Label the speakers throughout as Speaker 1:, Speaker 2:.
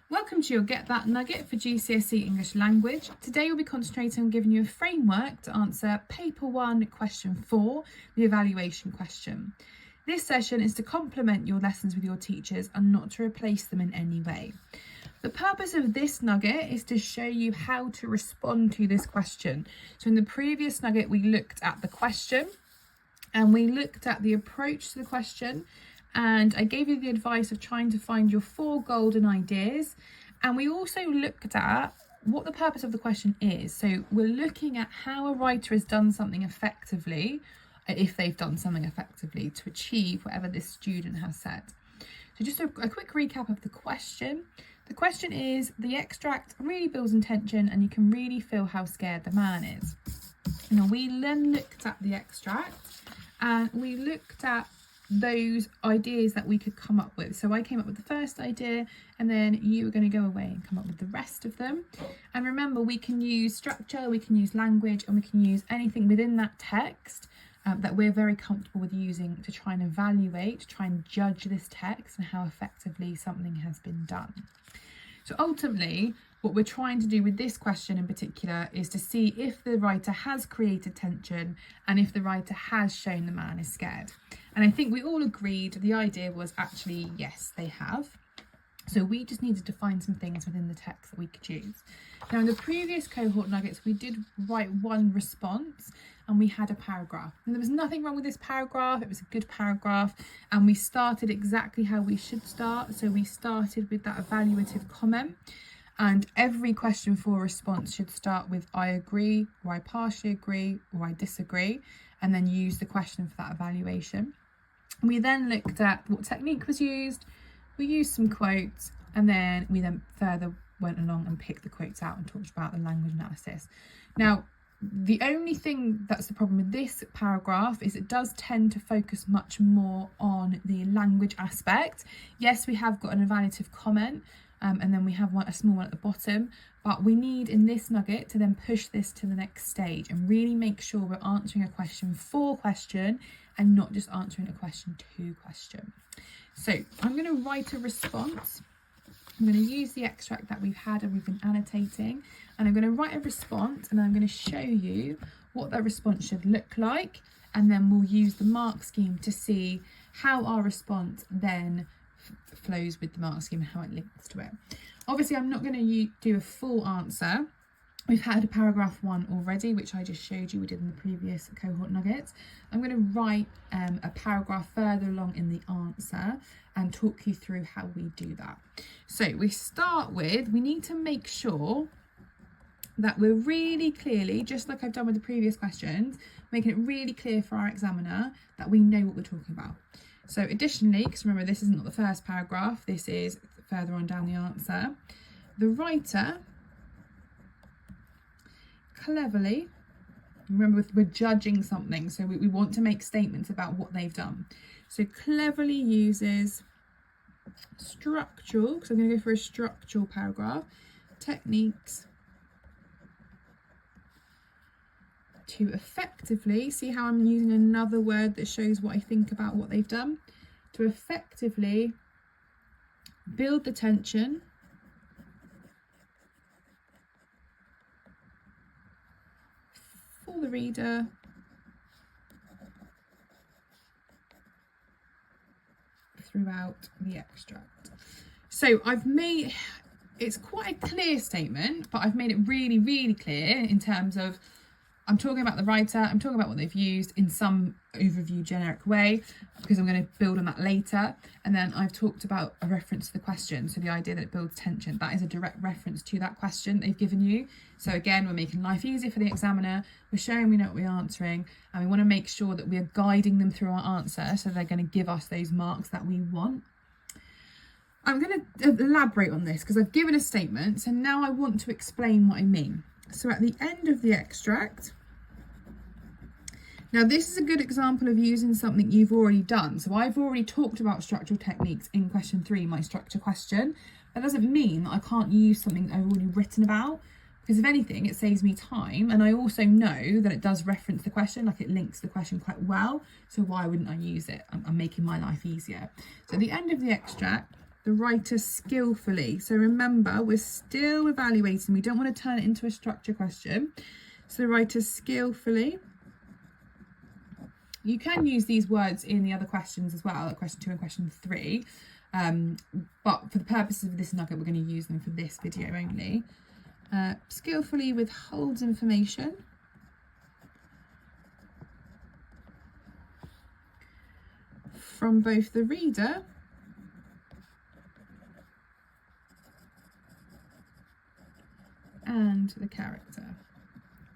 Speaker 1: Welcome to your Get That Nugget for GCSE English Language. Today we'll be concentrating on giving you a framework to answer Paper 1, Question 4, the evaluation question. This session is to complement your lessons with your teachers and not to replace them in any way. The purpose of this nugget is to show you how to respond to this question. So in the previous nugget we looked at the question and we looked at the approach to the question, and I gave you the advice of trying to find your 4 golden ideas, and we also looked at what the purpose of the question is. So we're looking at how a writer has done something effectively, if they've done something effectively to achieve whatever this student has said. So just a quick recap of the question. The question is, the extract really builds in tension and you can really feel how scared the man is. Now we then looked at the extract and we looked at those ideas that we could come up with. So I came up with the first idea and then you were going to go away and come up with the rest of them. And remember, we can use structure, we can use language, and we can use anything within that text that we're very comfortable with using to try and evaluate, to try and judge this text and how effectively something has been done. So ultimately, what we're trying to do with this question in particular is to see if the writer has created tension and if the writer has shown the man is scared. And I think we all agreed the idea was actually, yes, they have. So we just needed to find some things within the text that we could use. Now in the previous cohort nuggets, we did write one response and we had a paragraph. And there was nothing wrong with this paragraph, it was a good paragraph, and we started exactly how we should start. So we started with that evaluative comment. And every question for response should start with I agree, or I partially agree, or I disagree, and then use the question for that evaluation. We then looked at what technique was used, we used some quotes, and then we further went along and picked the quotes out and talked about the language analysis. Now, the only thing that's the problem with this paragraph is it does tend to focus much more on the language aspect. Yes, we have got an evaluative comment, and then we have a small one at the bottom, but we need in this nugget to then push this to the next stage and really make sure we're answering a question for question and not just answering a question to question. So I'm going to write a response. I'm going to use the extract that we've had and we've been annotating, and I'm going to write a response and I'm going to show you what that response should look like, and then we'll use the mark scheme to see how our response then flows with the mark scheme and how it links to it. Obviously I'm not going to do a full answer. We've had a paragraph 1 already, which I just showed you we did in the previous cohort nuggets. I'm going to write a paragraph further along in the answer and talk you through how we do that. So we start with, we need to make sure that we're really clearly, just like I've done with the previous questions, making it really clear for our examiner that we know what we're talking about. So additionally, because remember this is not the first paragraph, this is further on down the answer, the writer cleverly, remember we're judging something, so we want to make statements about what they've done. So cleverly uses structural, because I'm going to go for a structural paragraph, techniques to effectively, see how I'm using another word that shows what I think about what they've done, to effectively build the tension for the reader throughout the extract. So I've made, it's quite a clear statement, but I've made it really, really clear in terms of I'm talking about the writer, I'm talking about what they've used in some overview generic way, because I'm going to build on that later. And then I've talked about a reference to the question, so the idea that it builds tension, that is a direct reference to that question they've given you. So again, we're making life easier for the examiner, we're showing we know what we're answering, and we want to make sure that we're guiding them through our answer, so they're going to give us those marks that we want. I'm going to elaborate on this because I've given a statement, so now I want to explain what I mean. So at the end of the extract, now this is a good example of using something you've already done. So I've already talked about structural techniques in question 3, my structure question. That doesn't mean that I can't use something that I've already written about, because if anything, it saves me time. And I also know that it does reference the question, like it links the question quite well. So why wouldn't I use it? I'm making my life easier. So at the end of the extract, The writer skillfully. So remember, we're still evaluating. We don't want to turn it into a structure question. So the writer skillfully. You can use these words in the other questions as well, like question 2 and question 3. But for the purposes of this nugget, we're going to use them for this video only. Skillfully withholds information from both the reader and the character.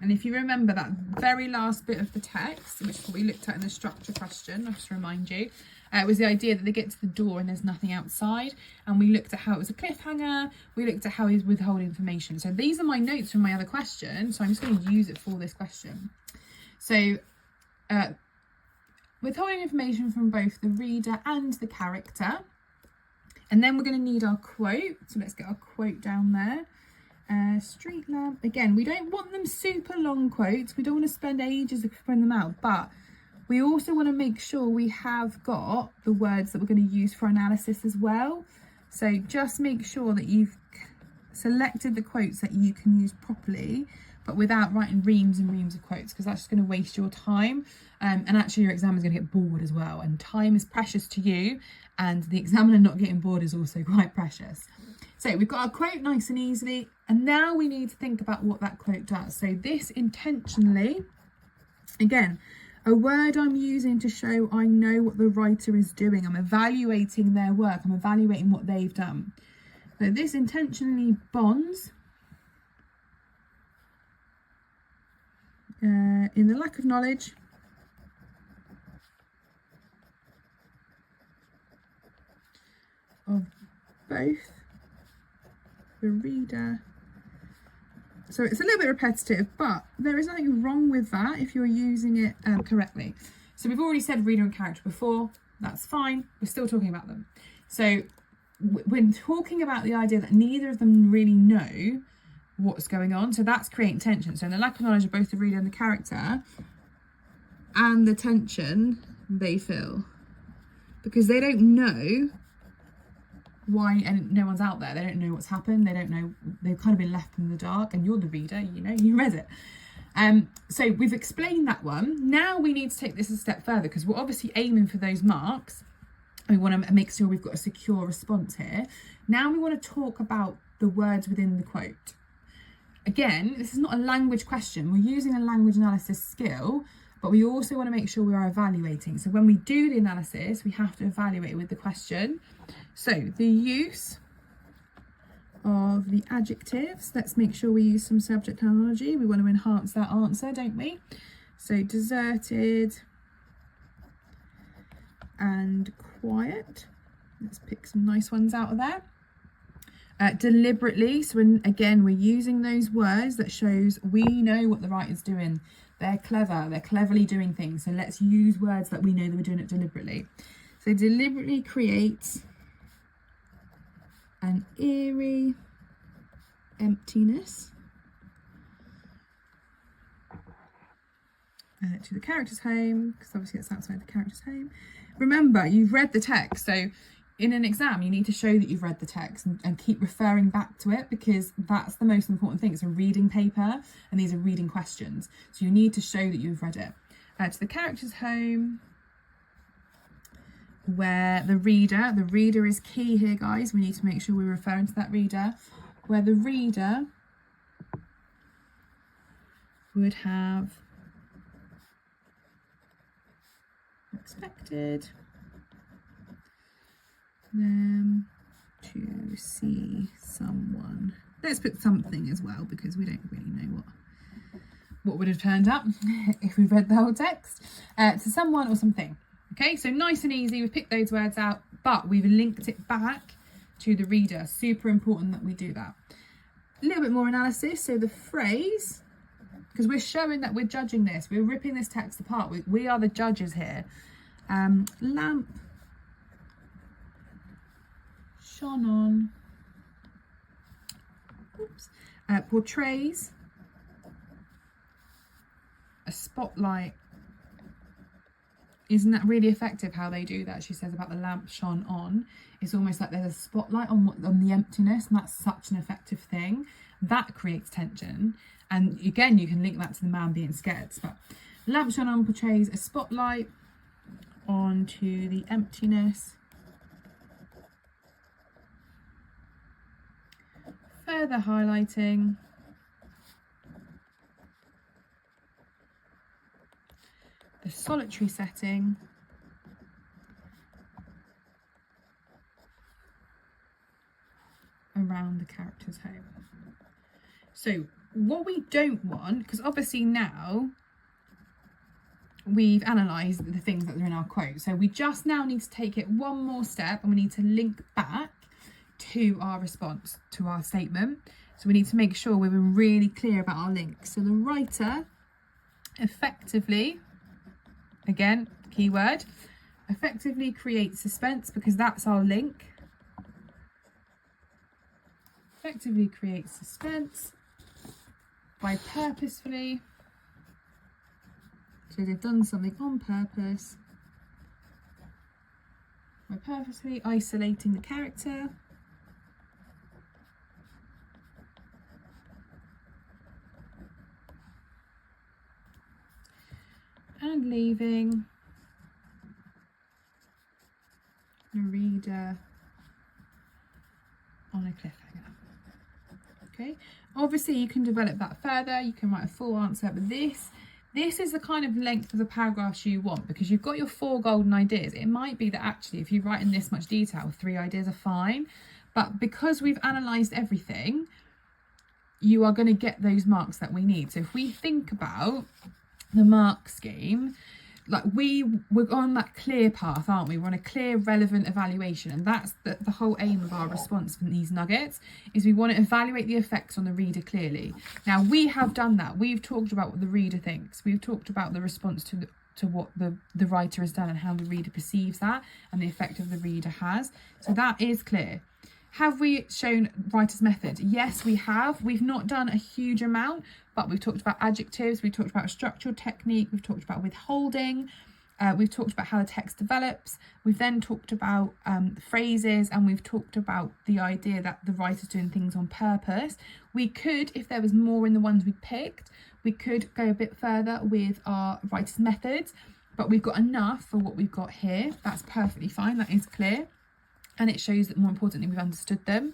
Speaker 1: And if you remember that very last bit of the text, which is what we looked at in the structure question, I'll just remind you, it was the idea that they get to the door and there's nothing outside. And we looked at how it was a cliffhanger. We looked at how he's withholding information. So these are my notes from my other question. So I'm just going to use it for this question. So withholding information from both the reader and the character. And then we're going to need our quote. So let's get our quote down there. Street lamp. Again, we don't want them super long quotes. We don't want to spend ages putting them out, but we also want to make sure we have got the words that we're going to use for analysis as well. So just make sure that you've selected the quotes that you can use properly, but without writing reams and reams of quotes, because that's just going to waste your time. And actually your examiner's going to get bored as well. And time is precious to you, and the examiner not getting bored is also quite precious. So we've got our quote nice and easily, and now we need to think about what that quote does. So this intentionally, again, a word I'm using to show I know what the writer is doing. I'm evaluating their work. I'm evaluating what they've done. So this intentionally bonds in the lack of knowledge of both the reader. So it's a little bit repetitive, but there is nothing wrong with that if you're using it correctly. So we've already said reader and character before. That's fine. We're still talking about them. So we're talking about the idea that neither of them really know what's going on. So that's creating tension. So in the lack of knowledge of both the reader and the character, and the tension they feel, because they don't know why, and no one's out there. They don't know what's happened. They don't know. They've kind of been left in the dark, and you're the reader. You know, you read it. So we've explained that one. Now we need to take this a step further, because we're obviously aiming for those marks. We want to make sure we've got a secure response here. Now we want to talk about the words within the quote. Again, this is not a language question. We're using a language analysis skill, but we also want to make sure we are evaluating. So when we do the analysis, we have to evaluate with the question. So the use of the adjectives. Let's make sure we use some subject terminology. We want to enhance that answer, don't we? So deserted and quiet. Let's pick some nice ones out of there. Deliberately. So again, we're using those words that shows we know what the writer's doing. They're clever. They're cleverly doing things. So let's use words that we know that we're doing it deliberately. So deliberately creates an eerie emptiness to the character's home, because obviously it's outside the character's home. Remember, you've read the text. So in an exam, you need to show that you've read the text and keep referring back to it, because that's the most important thing. It's a reading paper and these are reading questions. So you need to show that you've read it. To the character's home, where the reader is key here, guys. We need to make sure we're referring to that reader, where the reader would have expected them to see someone. Let's put something as well, because we don't really know what would have turned up if we read the whole text. To someone or something. Okay, so nice and easy. We've picked those words out, but we've linked it back to the reader. Super important that we do that. A little bit more analysis. So the phrase, because we're showing that we're judging this, we're ripping this text apart. We are the judges here. Lamp shone on, portrays a spotlight Isn't that really effective how they do that? She says about the lamp shone on. It's almost like there's a spotlight on the emptiness, and that's such an effective thing. That creates tension. And again, you can link that to the man being scared. But lamp shone on portrays a spotlight onto the emptiness. Further highlighting the solitary setting around the character's home. So what we don't want, because obviously now we've analysed the things that are in our quote, so we just now need to take it one more step, and we need to link back to our response to our statement. So we need to make sure we're really clear about our link. So the writer effectively, again, keyword, effectively creates suspense, because that's our link. Effectively creates suspense by purposefully, so they've done something on purpose, by purposefully isolating the character and leaving the reader on a cliffhanger. Okay, obviously you can develop that further, you can write a full answer, but this is the kind of length of the paragraphs you want, because you've got your 4 golden ideas. It might be that actually if you write in this much detail, 3 ideas are fine, but because we've analysed everything, you are going to get those marks that we need. So if we think about the mark scheme, like we're on that clear path, aren't we? We're on a clear, relevant evaluation, and that's the whole aim of our response from these nuggets, is we want to evaluate the effects on the reader clearly. Now we have done that. We've talked about what the reader thinks. We've talked about the response to what the writer has done and how the reader perceives that and the effect of the reader has. So that is clear. Have we shown writer's method? Yes, we have. We've not done a huge amount, but we've talked about adjectives, we've talked about structural technique, we've talked about withholding, we've talked about how the text develops, we've then talked about phrases, and we've talked about the idea that the writer's doing things on purpose. We could, if there was more in the ones we picked, we could go a bit further with our writer's methods, but we've got enough for what we've got here. That's perfectly fine, that is clear. And it shows that, more importantly, we've understood them.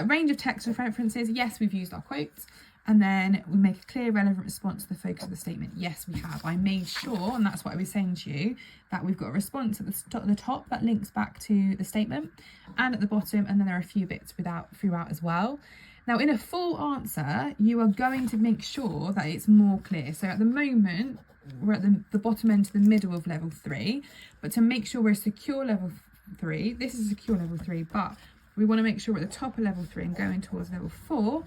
Speaker 1: Range of text references, yes, we've used our quotes. And then we make a clear, relevant response to the focus of the statement. Yes, we have. I made sure, and that's what I was saying to you, that we've got a response at the top that links back to the statement, and at the bottom, and then there are a few bits throughout as well. Now, in a full answer, you are going to make sure that it's more clear. So at the moment, we're at the bottom end to the middle of level 3, but to make sure we're a secure level 3, this is a secure level 3, but we want to make sure we're at the top of level 3 and going towards level 4.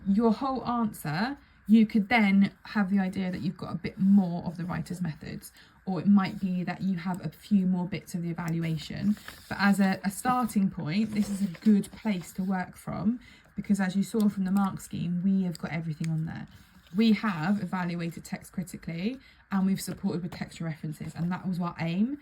Speaker 1: Your whole answer, you could then have the idea that you've got a bit more of the writer's methods, or it might be that you have a few more bits of the evaluation. But as a starting point, this is a good place to work from, because as you saw from the mark scheme, we have got everything on there. We have evaluated text critically, and we've supported with textual references, and that was our aim.